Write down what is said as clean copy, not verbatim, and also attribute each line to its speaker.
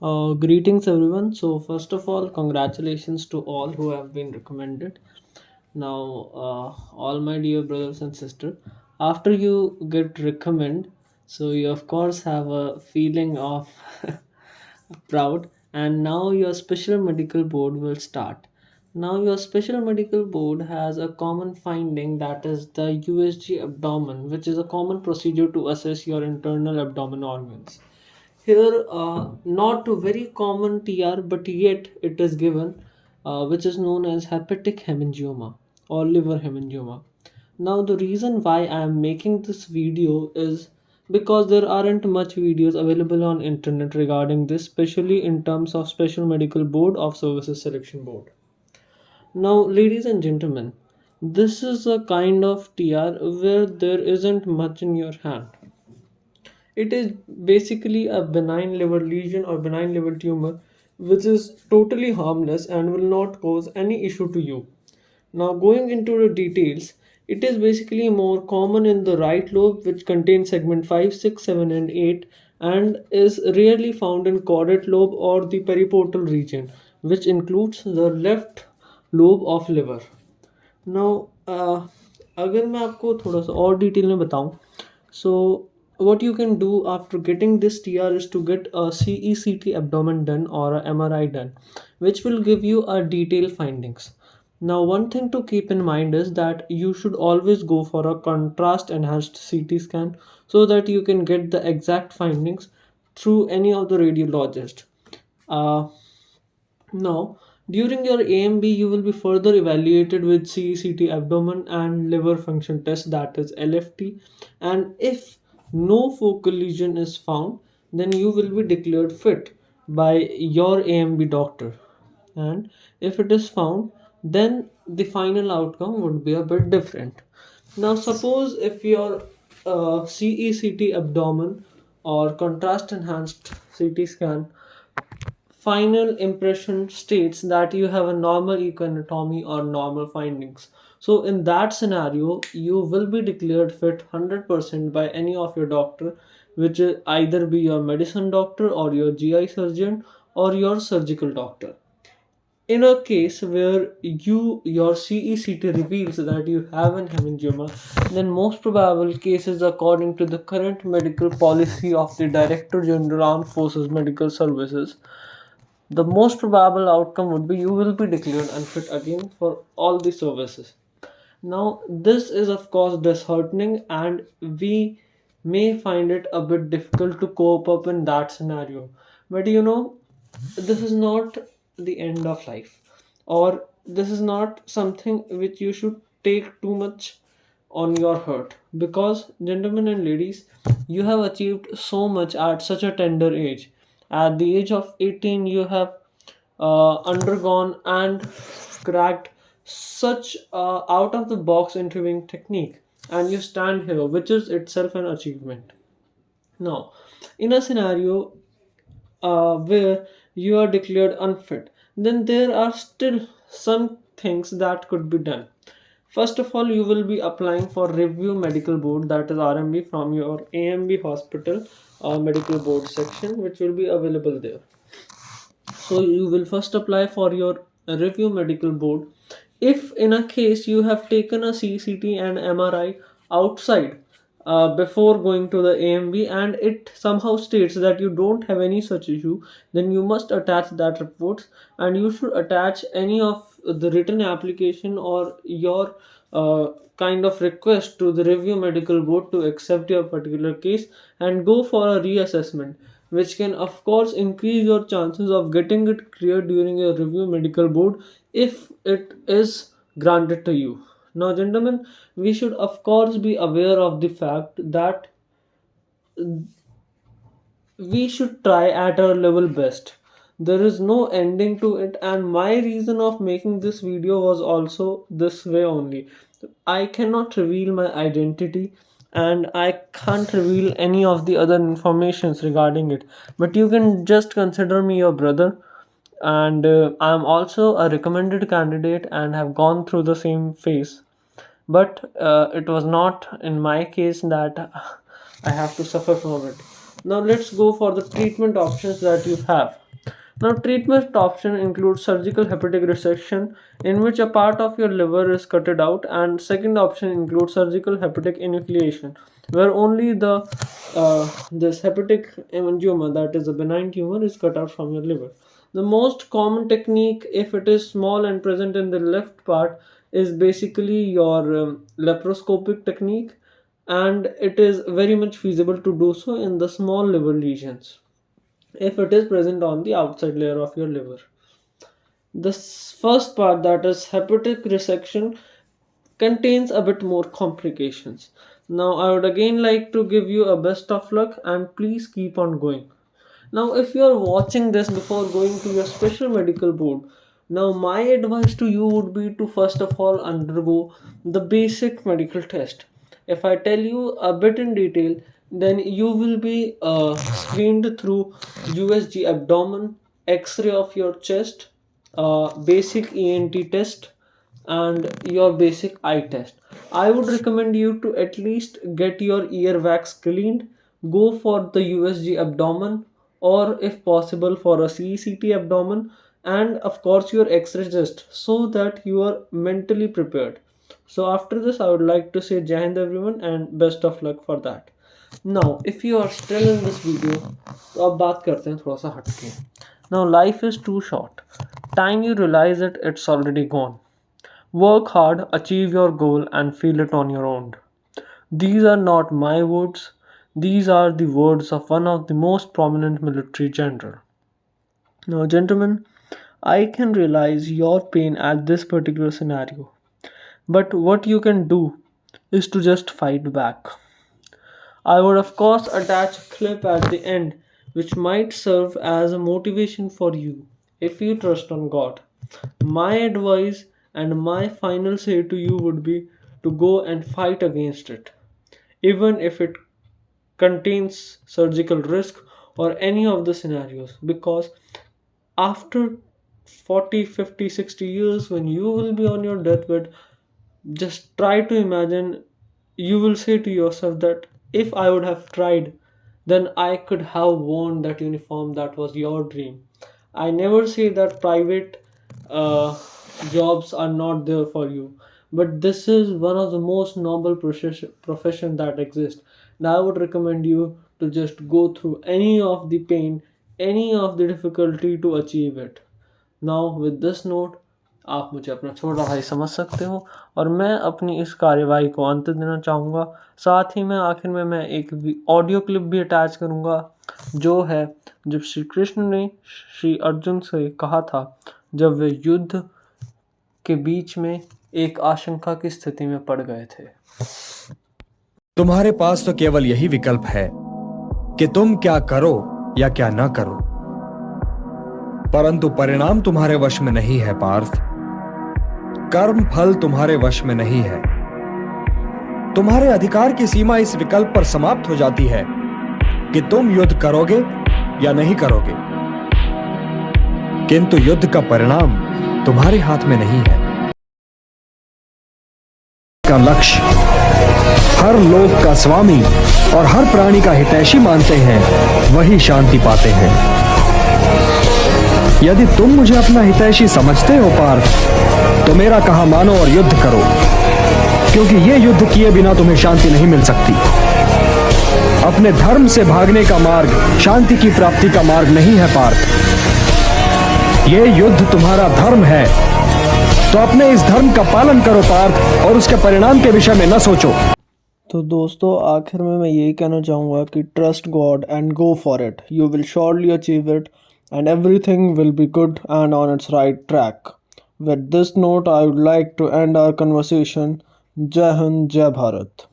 Speaker 1: Greetings everyone. So first of all, congratulations to all who have been recommended. Now, all my dear brothers and sisters, after you get recommend, so you of course have a feeling of proud, and now your special medical board will start. Now your special medical board has a common finding, that is the USG abdomen, which is a common procedure to assess your internal abdomen organs. Here, not a very common TR, but yet it is given, which is known as hepatic hemangioma or liver hemangioma. Now, the reason why I am making this video is because there aren't much videos available on internet regarding this, especially in terms of special medical board of services selection board. Now, ladies and gentlemen, this is a kind of TR where there isn't much in your hand. It is basically a benign liver lesion or benign liver tumor, which is totally harmless and will not cause any issue to you. Now, going into the details, it is basically more common in the right lobe, which contains segment 5, 6, 7, and 8, and is rarely found in caudate lobe or the periportal region, which includes the left lobe of liver. Now, अगर मैं आपको थोड़ा सा और detail में बताऊं, so what you can do after getting this TR is to get a CECT abdomen done or a MRI done, which will give you a detailed findings. Now, one thing to keep in mind is that you should always go for a contrast enhanced CT scan so that you can get the exact findings through any of the radiologist. Uh, Now, during your AMB, you will be further evaluated with CECT abdomen and liver function test, that is LFT. And if no focal lesion is found, then you will be declared fit by your AMB doctor. And if it is found, then the final outcome would be a bit different. Now, suppose if your CECT abdomen or contrast enhanced CT scan final impression states that you have a normal echoanatomy or normal findings. So, in that scenario, you will be declared fit 100% by any of your doctor, which is either be your medicine doctor or your GI surgeon or your surgical doctor. In a case where your CECT reveals that you have an hemangioma, then most probable cases according to the current medical policy of the Director General Armed Forces Medical Services, the most probable outcome would be you will be declared unfit again for all the services. Now, this is of course disheartening, and we may find it a bit difficult to cope up in that scenario. But this is not the end of life, or this is not something which you should take too much on your hurt, because gentlemen and ladies, you have achieved so much at such a tender age. At the age of 18, you have undergone and cracked such out of the box interviewing technique, and you stand here, which is itself an achievement. Now, in a scenario where you are declared unfit, then there are still some things that could be done. First of all, you will be applying for review medical board, that is RMB, from your AMB hospital medical board section, which will be available there. So you will first apply for your review medical board. If in a case you have taken a CCT and MRI outside before going to the AMB, and it somehow states that you don't have any such issue, then you must attach that report, and you should attach any of the written application or your kind of request to the review medical board to accept your particular case and go for a reassessment, which can of course increase your chances of getting it cleared during your review medical board if it is granted to you. Now, gentlemen, we should of course be aware of the fact that we should try at our level best. There is no ending to it, and my reason of making this video was also this way only. I cannot reveal my identity, and I can't reveal any of the other informations regarding it, but you can just consider me your brother. And I'm also a recommended candidate and have gone through the same phase, but it was not in my case that I have to suffer from it. Now let's go for the treatment options that you have. Now, treatment option includes surgical hepatic resection, in which a part of your liver is cutted out, and second option includes surgical hepatic enucleation, where only the this hepatic hemangioma, that is a benign tumor, is cut out from your liver. The most common technique, if it is small and present in the left part, is basically your laparoscopic technique, and it is very much feasible to do so in the small liver lesions if it is present on the outside layer of your liver. The first part, that is hepatic resection, contains a bit more complications. Now, I would again like to give you a best of luck and please keep on going. Now, if you are watching this before going to your special medical board, now my advice to you would be to first of all undergo the basic medical test. If I tell you a bit in detail, then you will be screened through USG abdomen, X-ray of your chest, basic ENT test, and your basic eye test. I would recommend you to at least get your ear wax cleaned, go for the USG abdomen, or if possible for a CECT abdomen, and of course your X-ray test, so that you are mentally prepared. So after this, I would like to say Jai Hind everyone and best of luck for that. Now, if you are still in this video, तो अब बात करते हैं थोड़ा सा हटके. Now, life is too short. Time you realize it, it's already gone. Work hard, achieve your goal, and feel it on your own. These are not my words. These are the words of one of the most prominent military general. Now, gentlemen, I can realize your pain at this particular scenario, but what you can do is to just fight back. I would, of course, attach a clip at the end which might serve as a motivation for you if you trust on God. My advice and my final say to you would be to go and fight against it, even if it contains surgical risk or any of the scenarios, because after 40, 50, 60 years, when you will be on your deathbed, just try to imagine, you will say to yourself that if I would have tried, then I could have worn that uniform that was your dream. I never say that private jobs are not there for you, but this is one of the most noble profession that exists. And I would recommend you to just go through any of the pain, any of the difficulty to achieve it. Now with this note, आप मुझे अपना छोटा भाई समझ सकते हो और मैं अपनी इस कार्यवाही को अंत देना चाहूँगा. साथ ही मैं आखिर में मैं एक ऑडियो क्लिप भी अटैच करूँगा, जो है जब श्री कृष्ण ने श्री अर्जुन से कहा था, जब वे युद्ध के बीच में एक आशंका की स्थिति में पड़ गए थे.
Speaker 2: तुम्हारे पास तो केवल यही विकल्प है कि तुम क्या करो या क्या ना करो, परंतु परिणाम तुम्हारे वश में नहीं है पार्थ. कर्म फल तुम्हारे वश में नहीं है. तुम्हारे अधिकार की सीमा इस विकल्प पर समाप्त हो जाती है कि तुम युद्ध करोगे या नहीं करोगे, किंतु युद्ध का परिणाम तुम्हारे हाथ में नहीं है. का लक्ष्य हर लोक का स्वामी और हर प्राणी का हितैषी मानते हैं, वही शांति पाते हैं. यदि तुम मुझे अपना हितैषी समझते हो पार्थ, तो मेरा कहा मानो और युद्ध करो, क्योंकि ये युद्ध किए बिना तुम्हें शांति नहीं मिल सकती. अपने धर्म से भागने का मार्ग शांति की प्राप्ति का मार्ग नहीं है पार्थ. ये युद्ध तुम्हारा धर्म है, तो अपने इस धर्म का पालन करो पार्थ, और उसके परिणाम के विषय में न सोचो.
Speaker 1: तो दोस्तों, आखिर में मैं यही कहना चाहूँगा कि trust God and go for it. You will surely achieve it and everything will be good and on its right track. With this note, I would like to end our conversation. Jai Hind, Jai Bharat.